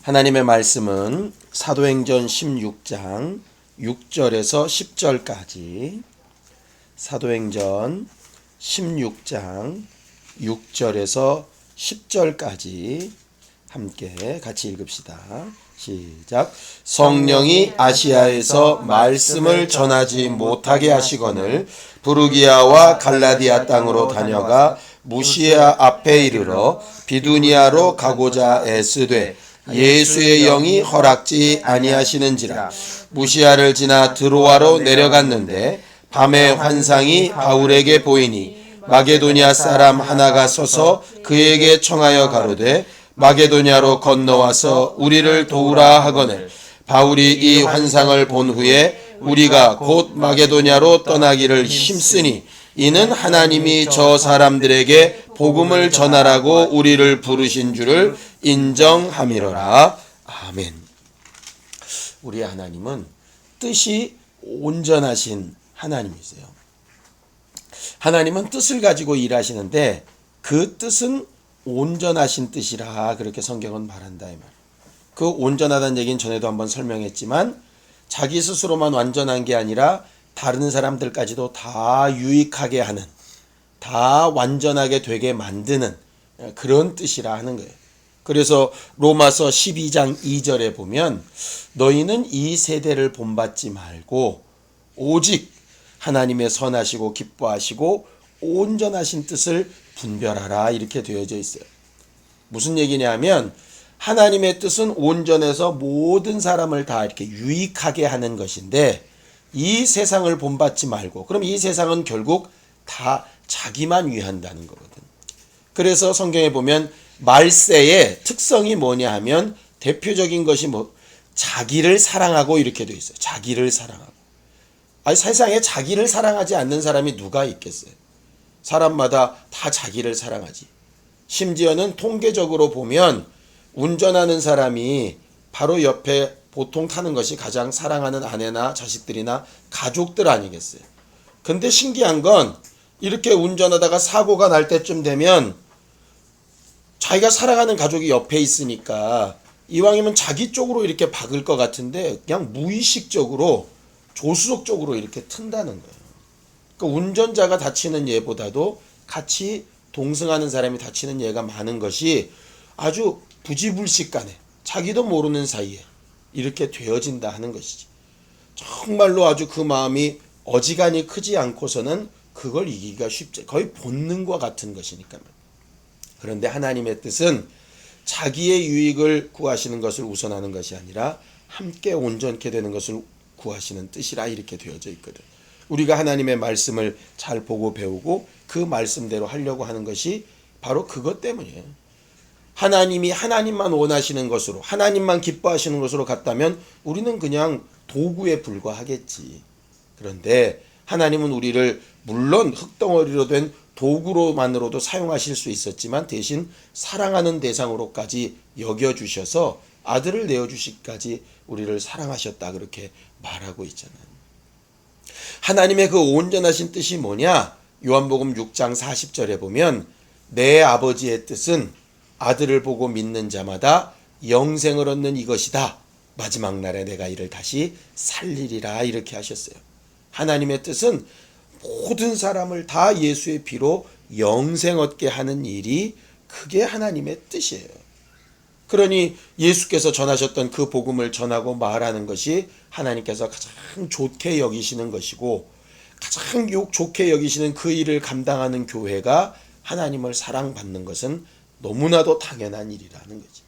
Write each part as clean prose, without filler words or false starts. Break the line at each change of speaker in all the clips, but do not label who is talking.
하나님의 말씀은 사도행전 16장 6절에서 10절까지, 사도행전 16장 6절에서 10절까지 함께 같이 읽읍시다. 시작. 성령이 아시아에서 말씀을 전하지 못하게 하시거늘 부르기아와 갈라디아 땅으로 다녀가 무시아 앞에 이르러 비두니아로 가고자 애쓰되 예수의 영이 허락지 아니하시는지라. 무시아를 지나 드로아로 내려갔는데 밤에 환상이 바울에게 보이니 마게도냐 사람 하나가 서서 그에게 청하여 가로되 마게도냐로 건너와서 우리를 도우라 하거늘 바울이 이 환상을 본 후에 우리가 곧 마게도냐로 떠나기를 힘쓰니 이는 하나님이 저 사람들에게 복음을 전하라고 우리를 부르신 줄을 인정함이로라. 아멘. 우리 하나님은 뜻이 온전하신 하나님이세요. 하나님은 뜻을 가지고 일하시는데 그 뜻은 온전하신 뜻이라 그렇게 성경은 말한다 이 말이에요. 그 온전하다는 얘기는 전에도 한번 설명했지만 자기 스스로만 완전한 게 아니라 다른 사람들까지도 다 유익하게 하는, 다 완전하게 되게 만드는 그런 뜻이라 하는 거예요. 그래서 로마서 12장 2절에 보면 너희는 이 세대를 본받지 말고 오직 하나님의 선하시고 기뻐하시고 온전하신 뜻을 분별하라 이렇게 되어져 있어요. 무슨 얘기냐면 하나님의 뜻은 온전해서 모든 사람을 다 이렇게 유익하게 하는 것인데 이 세상을 본받지 말고, 그럼 이 세상은 결국 다 자기만 위한다는 거거든. 그래서 성경에 보면 말세의 특성이 뭐냐 하면 대표적인 것이 자기를 사랑하고 이렇게 돼 있어요. 자기를 사랑하고. 아니 세상에 자기를 사랑하지 않는 사람이 누가 있겠어요? 사람마다 다 자기를 사랑하지. 심지어는 통계적으로 보면 운전하는 사람이 바로 옆에 보통 타는 것이 가장 사랑하는 아내나 자식들이나 가족들 아니겠어요? 근데 신기한 건 이렇게 운전하다가 사고가 날 때쯤 되면 자기가 사랑하는 가족이 옆에 있으니까 이왕이면 자기 쪽으로 이렇게 박을 것 같은데 그냥 무의식적으로 조수석적으로 이렇게 튼다는 거예요. 그러니까 운전자가 다치는 예보다도 같이 동승하는 사람이 다치는 예가 많은 것이 아주 부지불식간에 자기도 모르는 사이에 이렇게 되어진다 하는 것이지. 정말로 아주 그 마음이 어지간히 크지 않고서는 그걸 이기기가 쉽지, 거의 본능과 같은 것이니까. 그런데 하나님의 뜻은 자기의 유익을 구하시는 것을 우선하는 것이 아니라 함께 온전케 되는 것을 구하시는 뜻이라 이렇게 되어져 있거든. 우리가 하나님의 말씀을 잘 보고 배우고 그 말씀대로 하려고 하는 것이 바로 그것 때문이에요. 하나님이 하나님만 원하시는 것으로, 하나님만 기뻐하시는 것으로 갔다면 우리는 그냥 도구에 불과하겠지. 그런데 하나님은 우리를 물론 흙덩어리로 된 도구로만으로도 사용하실 수 있었지만 대신 사랑하는 대상으로까지 여겨주셔서 아들을 내어주시기까지 우리를 사랑하셨다 그렇게 말하고 있잖아요. 하나님의 그 온전하신 뜻이 뭐냐? 요한복음 6장 40절에 보면 내 아버지의 뜻은 아들을 보고 믿는 자마다 영생을 얻는 이것이다. 마지막 날에 내가 이를 다시 살리리라 이렇게 하셨어요. 하나님의 뜻은 모든 사람을 다 예수의 피로 영생 얻게 하는 일이 그게 하나님의 뜻이에요. 그러니 예수께서 전하셨던 그 복음을 전하고 말하는 것이 하나님께서 가장 좋게 여기시는 것이고 가장 좋게 여기시는 그 일을 감당하는 교회가 하나님을 사랑받는 것은 너무나도 당연한 일이라는 거지.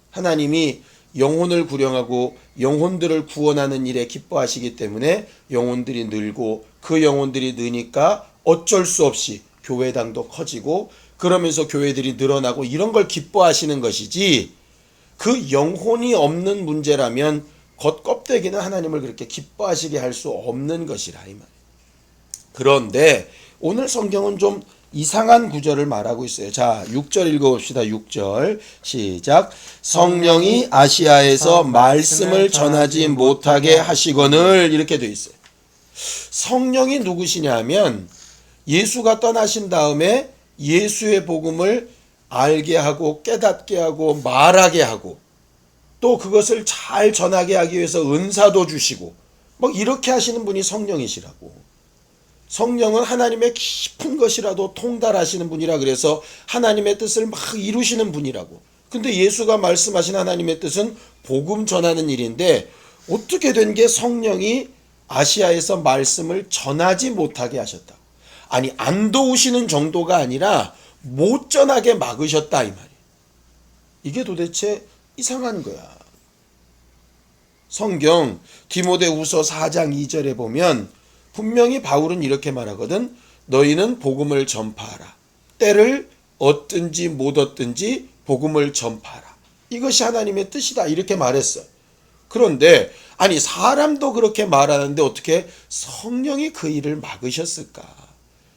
하나님이 영혼을 구령하고 영혼들을 구원하는 일에 기뻐하시기 때문에 영혼들이 늘고 그 영혼들이 느니까 어쩔 수 없이 교회당도 커지고 그러면서 교회들이 늘어나고 이런 걸 기뻐하시는 것이지, 그 영혼이 없는 문제라면 겉껍데기는 하나님을 그렇게 기뻐하시게 할 수 없는 것이라 이 말이에요. 그런데 오늘 성경은 좀 이상한 구절을 말하고 있어요. 자, 6절 읽어봅시다. 6절 시작. 성령이 아시아에서 말씀을 전하지 못하게 하시거늘 이렇게 돼 있어요. 성령이 누구시냐 하면 예수가 떠나신 다음에 예수의 복음을 알게 하고 깨닫게 하고 말하게 하고 또 그것을 잘 전하게 하기 위해서 은사도 주시고 막 이렇게 하시는 분이 성령이시라고. 성령은 하나님의 깊은 것이라도 통달하시는 분이라 그래서 하나님의 뜻을 막 이루시는 분이라고. 근데 예수가 말씀하신 하나님의 뜻은 복음 전하는 일인데 어떻게 된 게 성령이 아시아에서 말씀을 전하지 못하게 하셨다. 아니, 안 도우시는 정도가 아니라 못 전하게 막으셨다 이 말이에요. 이게 도대체 이상한 거야. 성경 디모데후서 4장 2절에 보면 분명히 바울은 이렇게 말하거든. 너희는 복음을 전파하라. 때를 얻든지 못 얻든지 복음을 전파하라. 이것이 하나님의 뜻이다 이렇게 말했어요. 그런데 아니, 사람도 그렇게 말하는데 어떻게 성령이 그 일을 막으셨을까?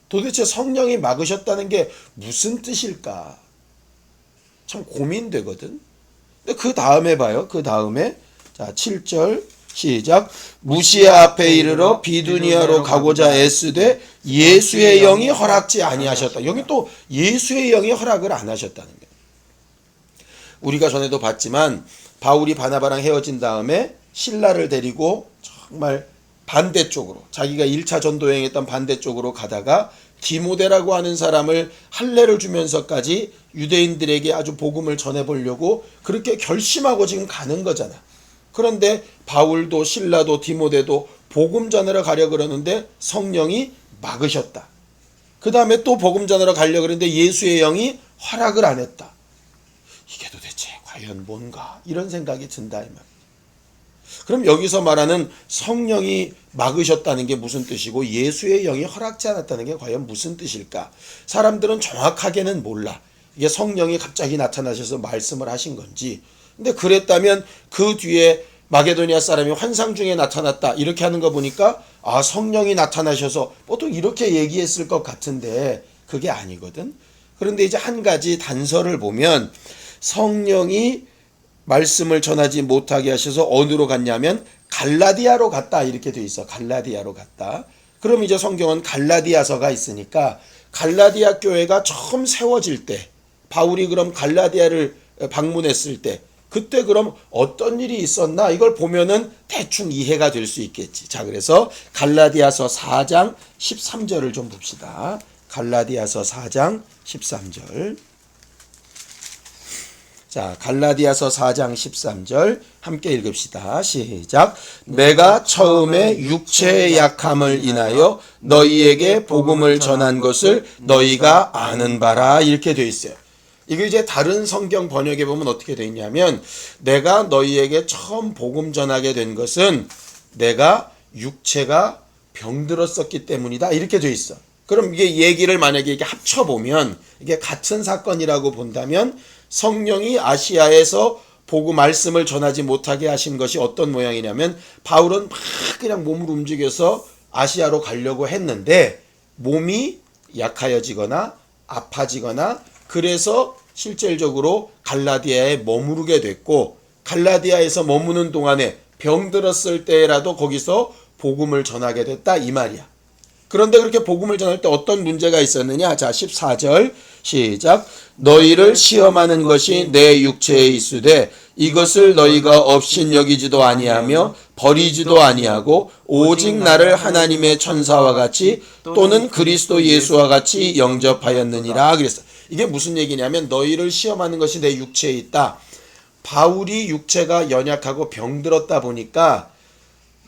도대체 성령이 막으셨다는 게 무슨 뜻일까? 참 고민되거든. 근데 그 다음에 봐요. 그 다음에 자 7절 시작. 무시아 앞에 이르러 비두니아로 가고자 애쓰되 예수의 영이 허락지 아니하셨다. 여기 또 예수의 영이 허락을 안 하셨다는 거예요. 우리가 전에도 봤지만 바울이 바나바랑 헤어진 다음에 실라를 데리고 정말 반대쪽으로, 자기가 1차 전도 여행했던 반대쪽으로 가다가 디모데라고 하는 사람을 할례를 주면서까지 유대인들에게 아주 복음을 전해보려고 그렇게 결심하고 지금 가는 거잖아. 그런데 바울도 실라도 디모데도 복음 전하러 가려 그러는데 성령이 막으셨다. 그 다음에 또 복음 전하러 가려 그러는데 예수의 영이 허락을 안 했다. 이게 도대체 과연 뭔가 이런 생각이 든다 이 말. 그럼 여기서 말하는 성령이 막으셨다는 게 무슨 뜻이고 예수의 영이 허락지 않았다는 게 과연 무슨 뜻일까? 사람들은 정확하게는 몰라. 이게 성령이 갑자기 나타나셔서 말씀을 하신 건지. 근데 그랬다면 그 뒤에 마게도니아 사람이 환상 중에 나타났다 이렇게 하는 거 보니까 아, 성령이 나타나셔서 보통 이렇게 얘기했을 것 같은데 그게 아니거든. 그런데 이제 한 가지 단서를 보면 성령이 말씀을 전하지 못하게 하셔서 어디로 갔냐면 갈라디아로 갔다 이렇게 돼 있어. 갈라디아로 갔다. 그럼 이제 성경은 갈라디아서가 있으니까 갈라디아 교회가 처음 세워질 때 바울이 그럼 갈라디아를 방문했을 때 그때 그럼 어떤 일이 있었나 이걸 보면은 대충 이해가 될 수 있겠지. 자, 그래서 갈라디아서 4장 13절을 좀 봅시다. 갈라디아서 4장 13절. 자, 갈라디아서 4장 13절 함께 읽읍시다. 시작. 내가 처음에 육체의 약함을 인하여 너희에게 복음을 전한 것을 너희가 아는 바라 이렇게 되어 있어요. 이게 이제 다른 성경 번역에 보면 어떻게 되어 있냐면 내가 너희에게 처음 복음 전하게 된 것은 내가 육체가 병들었었기 때문이다 이렇게 되어 있어. 그럼 이게 얘기를 만약에 이게 합쳐보면 이게 같은 사건이라고 본다면 성령이 아시아에서 복음 말씀을 전하지 못하게 하신 것이 어떤 모양이냐면 바울은 막 그냥 몸을 움직여서 아시아로 가려고 했는데 몸이 약하여지거나 아파지거나 그래서 실질적으로 갈라디아에 머무르게 됐고 갈라디아에서 머무는 동안에 병들었을 때라도 거기서 복음을 전하게 됐다 이 말이야. 그런데 그렇게 복음을 전할 때 어떤 문제가 있었느냐? 자, 14절 시작. 너희를 시험하는 것이 내 육체에 있으되 이것을 너희가 업신여기지도 아니하며 버리지도 아니하고 오직 나를 하나님의 천사와 같이 또는 그리스도 예수와 같이 영접하였느니라 그랬어. 이게 무슨 얘기냐면 너희를 시험하는 것이 내 육체에 있다. 바울이 육체가 연약하고 병들었다 보니까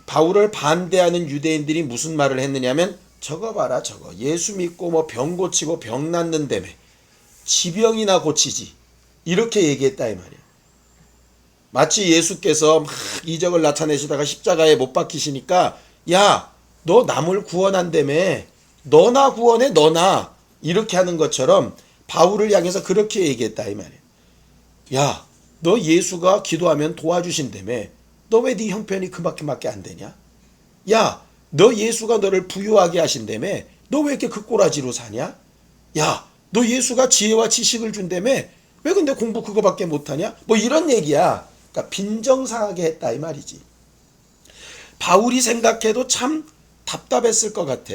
바울을 반대하는 유대인들이 무슨 말을 했느냐면 저거 봐라 저거 예수 믿고 뭐 병 고치고 병 낫는다며 지병이나 고치지 이렇게 얘기했다 이 말이야. 마치 예수께서 막 이적을 나타내시다가 십자가에 못 박히시니까 야, 너 남을 구원한다며 너나 구원해 너나 이렇게 하는 것처럼 바울을 향해서 그렇게 얘기했다 이 말이야. 야, 너 예수가 기도하면 도와주신다며 너 왜 네 형편이 그만큼밖에 안 되냐? 야, 너 예수가 너를 부유하게 하신다며 너 왜 이렇게 그 꼬라지로 사냐? 야, 너 예수가 지혜와 지식을 준다며 왜 근데 공부 그거밖에 못하냐? 뭐 이런 얘기야. 그러니까 빈정상하게 했다 이 말이지. 바울이 생각해도 참 답답했을 것 같아.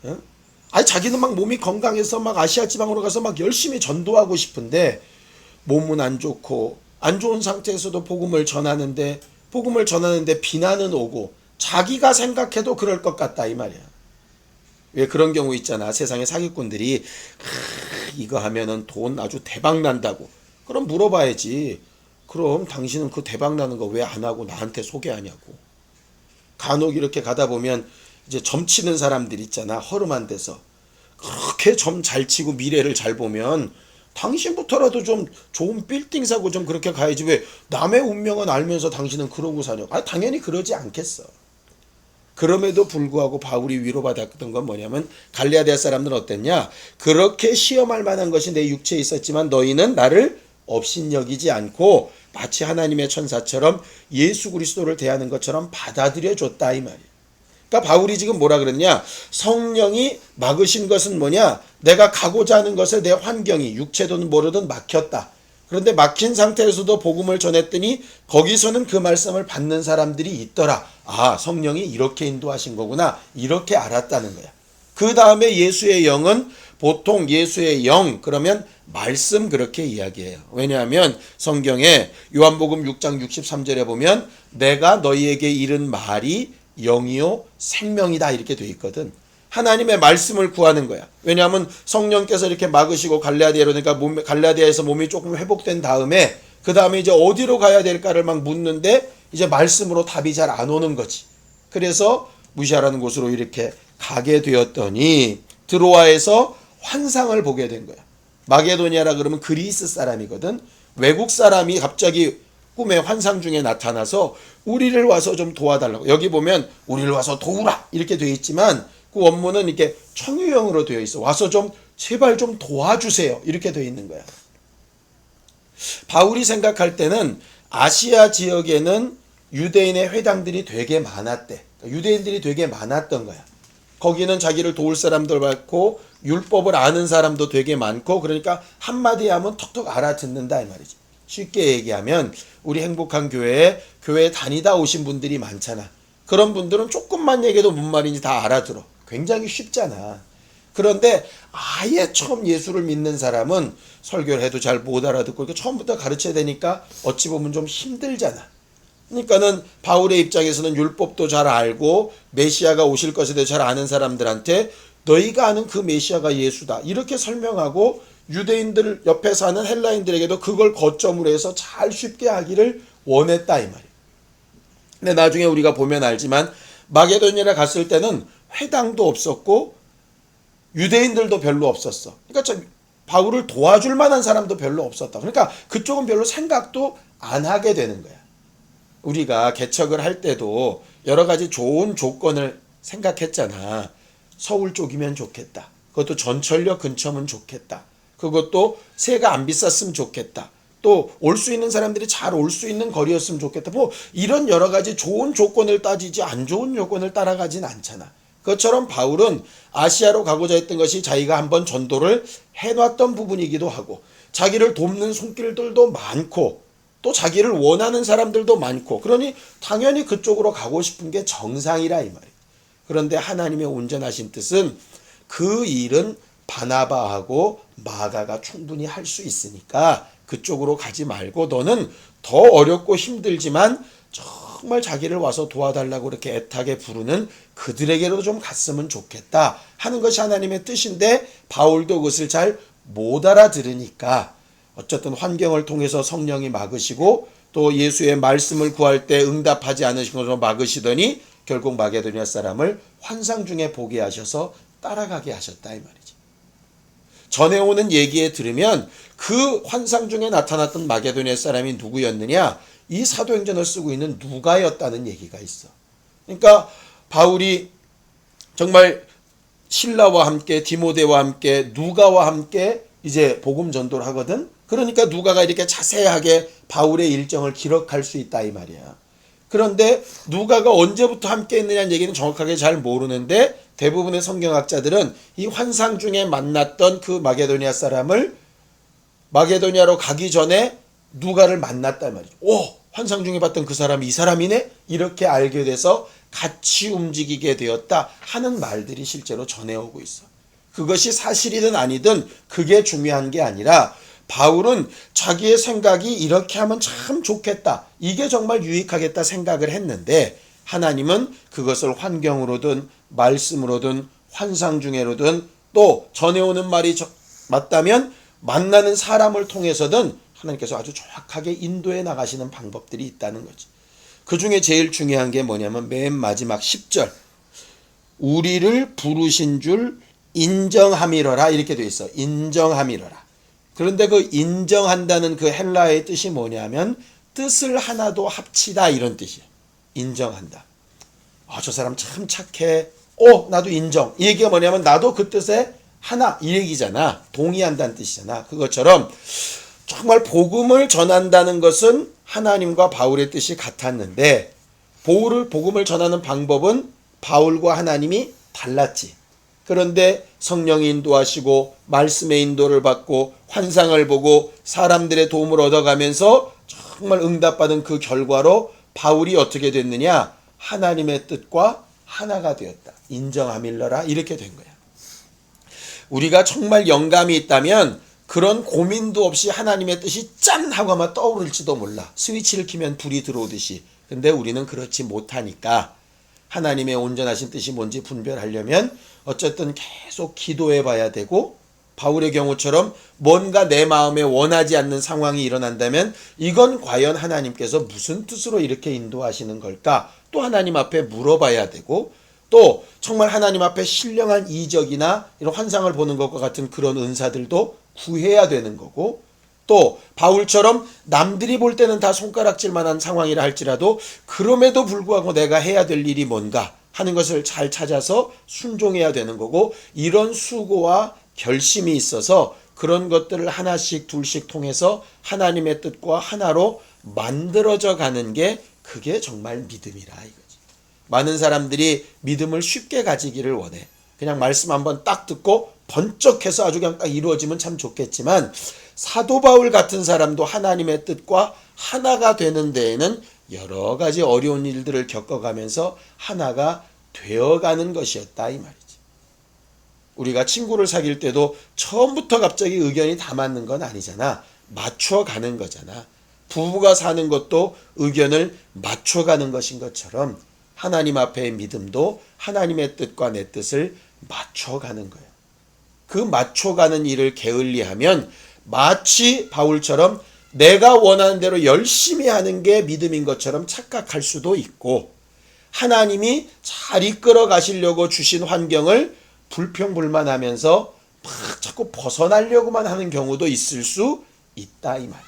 어? 아니 자기는 막 몸이 건강해서 막 아시아 지방으로 가서 막 열심히 전도하고 싶은데 몸은 안 좋고 안 좋은 상태에서도 복음을 전하는데 비난은 오고 자기가 생각해도 그럴 것 같다 이 말이야. 왜 그런 경우 있잖아. 세상에 사기꾼들이 이거 하면은 돈 아주 대박 난다고. 그럼 물어봐야지. 그럼 당신은 그 대박 나는 거 왜 안 하고 나한테 소개하냐고. 간혹 이렇게 가다 보면 이제 점치는 사람들 있잖아. 허름한 데서. 그렇게 점 잘 치고 미래를 잘 보면 당신부터라도 좀 좋은 빌딩 사고 좀 그렇게 가야지. 왜 남의 운명은 알면서 당신은 그러고 사냐고. 당연히 그러지 않겠어. 그럼에도 불구하고 바울이 위로받았던 건 뭐냐면 갈라디아 사람들은 어땠냐? 그렇게 시험할 만한 것이 내 육체에 있었지만 너희는 나를 업신여기지 않고 마치 하나님의 천사처럼 예수 그리스도를 대하는 것처럼 받아들여 줬다 이 말이에요. 그러니까 바울이 지금 뭐라 그랬냐? 성령이 막으신 것은 뭐냐? 내가 가고자 하는 것을 내 환경이 육체든 뭐로든 막혔다. 그런데 막힌 상태에서도 복음을 전했더니 거기서는 그 말씀을 받는 사람들이 있더라. 성령이 이렇게 인도하신 거구나. 이렇게 알았다는 거야. 그 다음에 예수의 영은 보통 예수의 영 그러면 말씀 그렇게 이야기해요. 왜냐하면 성경에 요한복음 6장 63절에 보면 내가 너희에게 이른 말이 영이요 생명이다 이렇게 돼 있거든. 하나님의 말씀을 구하는 거야. 왜냐하면 성령께서 이렇게 막으시고 갈라디아에서 몸이 조금 회복된 다음에 그 다음에 이제 어디로 가야 될까를 막 묻는데 이제 말씀으로 답이 잘 안 오는 거지. 그래서 무시하라는 곳으로 이렇게 가게 되었더니 드로아에서 환상을 보게 된 거야. 마게도니아라 그러면 그리스 사람이거든. 외국 사람이 갑자기 꿈의 환상 중에 나타나서 우리를 와서 좀 도와달라고. 여기 보면 우리를 와서 도우라 이렇게 되어 있지만 그 원문은 이렇게 청유형으로 되어 있어. 와서 좀 제발 좀 도와주세요 이렇게 되어 있는 거야. 바울이 생각할 때는 아시아 지역에는 유대인의 회당들이 되게 많았대. 유대인들이 되게 많았던 거야. 거기는 자기를 도울 사람들 많고 율법을 아는 사람도 되게 많고 그러니까 한마디 하면 톡톡 알아듣는다 이 말이지. 쉽게 얘기하면 우리 행복한 교회에 다니다 오신 분들이 많잖아. 그런 분들은 조금만 얘기해도 뭔 말인지 다 알아들어. 굉장히 쉽잖아. 그런데 아예 처음 예수를 믿는 사람은 설교를 해도 잘 못 알아듣고 이렇게 처음부터 가르쳐야 되니까 어찌 보면 좀 힘들잖아. 그러니까는 바울의 입장에서는 율법도 잘 알고 메시아가 오실 것에 대해 잘 아는 사람들한테 너희가 아는 그 메시아가 예수다 이렇게 설명하고 유대인들 옆에 사는 헬라인들에게도 그걸 거점으로 해서 잘 쉽게 하기를 원했다 이 말이에요. 근데 나중에 우리가 보면 알지만 마게도니아에 갔을 때는 회당도 없었고 유대인들도 별로 없었어. 그러니까 바울을 도와줄 만한 사람도 별로 없었다. 그러니까 그쪽은 별로 생각도 안 하게 되는 거야. 우리가 개척을 할 때도 여러 가지 좋은 조건을 생각했잖아. 서울 쪽이면 좋겠다. 그것도 전철역 근처면 좋겠다. 그것도 세가 안 비쌌으면 좋겠다. 또 올 수 있는 사람들이 잘 올 수 있는 거리였으면 좋겠다. 뭐 이런 여러 가지 좋은 조건을 따지지 안 좋은 조건을 따라가진 않잖아. 그것처럼 바울은 아시아로 가고자 했던 것이 자기가 한번 전도를 해놨던 부분이기도 하고 자기를 돕는 손길들도 많고 또 자기를 원하는 사람들도 많고 그러니 당연히 그쪽으로 가고 싶은 게 정상이라 이 말이에요. 그런데 하나님의 온전하신 뜻은 그 일은 바나바하고 마가가 충분히 할 수 있으니까 그쪽으로 가지 말고 너는 더 어렵고 힘들지만 정말 자기를 와서 도와달라고 이렇게 애타게 부르는 그들에게로 좀 갔으면 좋겠다 하는 것이 하나님의 뜻인데 바울도 그것을 잘 못 알아들으니까 어쨌든 환경을 통해서 성령이 막으시고 또 예수의 말씀을 구할 때 응답하지 않으신 것으로 막으시더니 결국 마게도니아 사람을 환상 중에 보게 하셔서 따라가게 하셨다 이 말이지. 전해오는 얘기에 들으면 그 환상 중에 나타났던 마게도니아 사람이 누구였느냐? 이 사도행전을 쓰고 있는 누가였다는 얘기가 있어. 그러니까 바울이 정말 실라와 함께 디모데와 함께 누가와 함께 이제 복음 전도를 하거든. 그러니까 누가가 이렇게 자세하게 바울의 일정을 기록할 수 있다 이 말이야. 그런데 누가가 언제부터 함께 했느냐는 얘기는 정확하게 잘 모르는데 대부분의 성경학자들은 이 환상 중에 만났던 그 마게도니아 사람을 마게도니아로 가기 전에 누가를 만났단 말이죠. 환상 중에 봤던 그 사람이 이 사람이네? 이렇게 알게 돼서 같이 움직이게 되었다 하는 말들이 실제로 전해오고 있어. 그것이 사실이든 아니든 그게 중요한 게 아니라 바울은 자기의 생각이 이렇게 하면 참 좋겠다, 이게 정말 유익하겠다 생각을 했는데 하나님은 그것을 환경으로든 말씀으로든 환상 중에로든 또 전해오는 말이 맞다면 만나는 사람을 통해서든 하나님께서 아주 정확하게 인도해 나가시는 방법들이 있다는 거지. 그 중에 제일 중요한 게 뭐냐면 맨 마지막 10절, 우리를 부르신 줄 인정함이러라, 이렇게 돼 있어. 인정함이러라. 그런데 그 인정한다는 그 헬라어의 뜻이 뭐냐면 뜻을 하나도 합치다, 이런 뜻이에요. 인정한다. 저 사람 참 착해. 나도 인정. 이 얘기가 뭐냐면 나도 그 뜻에 하나, 이 얘기잖아. 동의한다는 뜻이잖아. 그것처럼 정말 복음을 전한다는 것은 하나님과 바울의 뜻이 같았는데 복음을 전하는 방법은 바울과 하나님이 달랐지. 그런데 성령이 인도하시고 말씀의 인도를 받고 환상을 보고 사람들의 도움을 얻어가면서 정말 응답받은 그 결과로 바울이 어떻게 됐느냐? 하나님의 뜻과 하나가 되었다. 인정함일러라, 이렇게 된 거야. 우리가 정말 영감이 있다면 그런 고민도 없이 하나님의 뜻이 짠 하고 아마 떠오를지도 몰라. 스위치를 키면 불이 들어오듯이. 근데 우리는 그렇지 못하니까 하나님의 온전하신 뜻이 뭔지 분별하려면 어쨌든 계속 기도해 봐야 되고, 바울의 경우처럼 뭔가 내 마음에 원하지 않는 상황이 일어난다면 이건 과연 하나님께서 무슨 뜻으로 이렇게 인도하시는 걸까? 또 하나님 앞에 물어봐야 되고, 또 정말 하나님 앞에 신령한 이적이나 이런 환상을 보는 것과 같은 그런 은사들도 구해야 되는 거고, 또 바울처럼 남들이 볼 때는 다 손가락질만한 상황이라 할지라도 그럼에도 불구하고 내가 해야 될 일이 뭔가 하는 것을 잘 찾아서 순종해야 되는 거고, 이런 수고와 결심이 있어서 그런 것들을 하나씩 둘씩 통해서 하나님의 뜻과 하나로 만들어져 가는 게 그게 정말 믿음이라 이거지. 많은 사람들이 믿음을 쉽게 가지기를 원해. 그냥 말씀 한번 딱 듣고 번쩍해서 아주 그냥 딱 이루어지면 참 좋겠지만 사도 바울 같은 사람도 하나님의 뜻과 하나가 되는 데에는 여러 가지 어려운 일들을 겪어가면서 하나가 되어가는 것이었다, 이 말이지. 우리가 친구를 사귈 때도 처음부터 갑자기 의견이 다 맞는 건 아니잖아. 맞춰가는 거잖아. 부부가 사는 것도 의견을 맞춰가는 것인 것처럼 하나님 앞의 믿음도 하나님의 뜻과 내 뜻을 맞춰가는 거예요. 그 맞춰가는 일을 게을리하면 마치 바울처럼 내가 원하는 대로 열심히 하는 게 믿음인 것처럼 착각할 수도 있고, 하나님이 잘 이끌어 가시려고 주신 환경을 불평불만하면서 막 자꾸 벗어나려고만 하는 경우도 있을 수 있다, 이 말이지.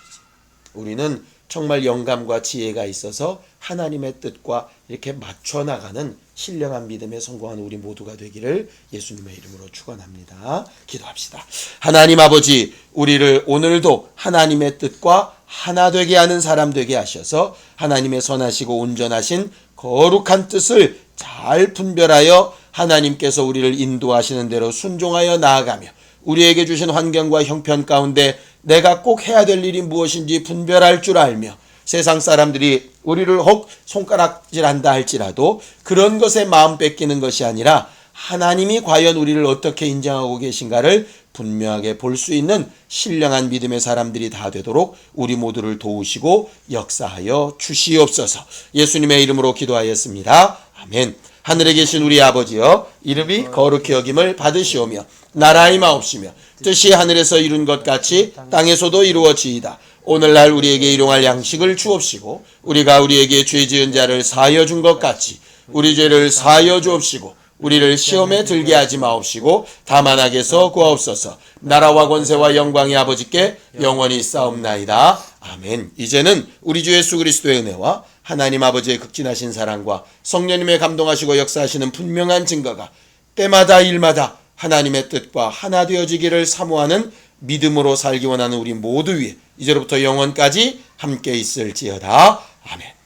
우리는 정말 영감과 지혜가 있어서 하나님의 뜻과 이렇게 맞춰 나가는 신령한 믿음에 성공한 우리 모두가 되기를 예수님의 이름으로 축원합니다. 기도합시다. 하나님 아버지, 우리를 오늘도 하나님의 뜻과 하나 되게 하는 사람 되게 하셔서 하나님의 선하시고 온전하신 거룩한 뜻을 잘 분별하여 하나님께서 우리를 인도하시는 대로 순종하여 나아가며 우리에게 주신 환경과 형편 가운데 내가 꼭 해야 될 일이 무엇인지 분별할 줄 알며 세상 사람들이 우리를 혹 손가락질한다 할지라도 그런 것에 마음 뺏기는 것이 아니라 하나님이 과연 우리를 어떻게 인정하고 계신가를 분명하게 볼 수 있는 신령한 믿음의 사람들이 다 되도록 우리 모두를 도우시고 역사하여 주시옵소서. 예수님의 이름으로 기도하였습니다. 아멘. 하늘에 계신 우리 아버지여, 이름이 거룩히 여김을 받으시오며 나라의 마옵시며 뜻이 하늘에서 이룬 것 같이 땅에서도 이루어지이다. 오늘날 우리에게 일용할 양식을 주옵시고 우리가 우리에게 죄 지은 자를 사하여 준 것 같이 우리 죄를 사하여 주옵시고 우리를 시험에 들게 하지 마옵시고 다만 악에서 구하옵소서. 나라와 권세와 영광이 아버지께 영원히 싸움나이다. 아멘. 이제는 우리 주 예수 그리스도의 은혜와 하나님 아버지의 극진하신 사랑과 성령님의 감동하시고 역사하시는 분명한 증거가 때마다 일마다 하나님의 뜻과 하나 되어지기를 사모하는 믿음으로 살기 원하는 우리 모두 위에 이제로부터 영원까지 함께 있을지어다. 아멘.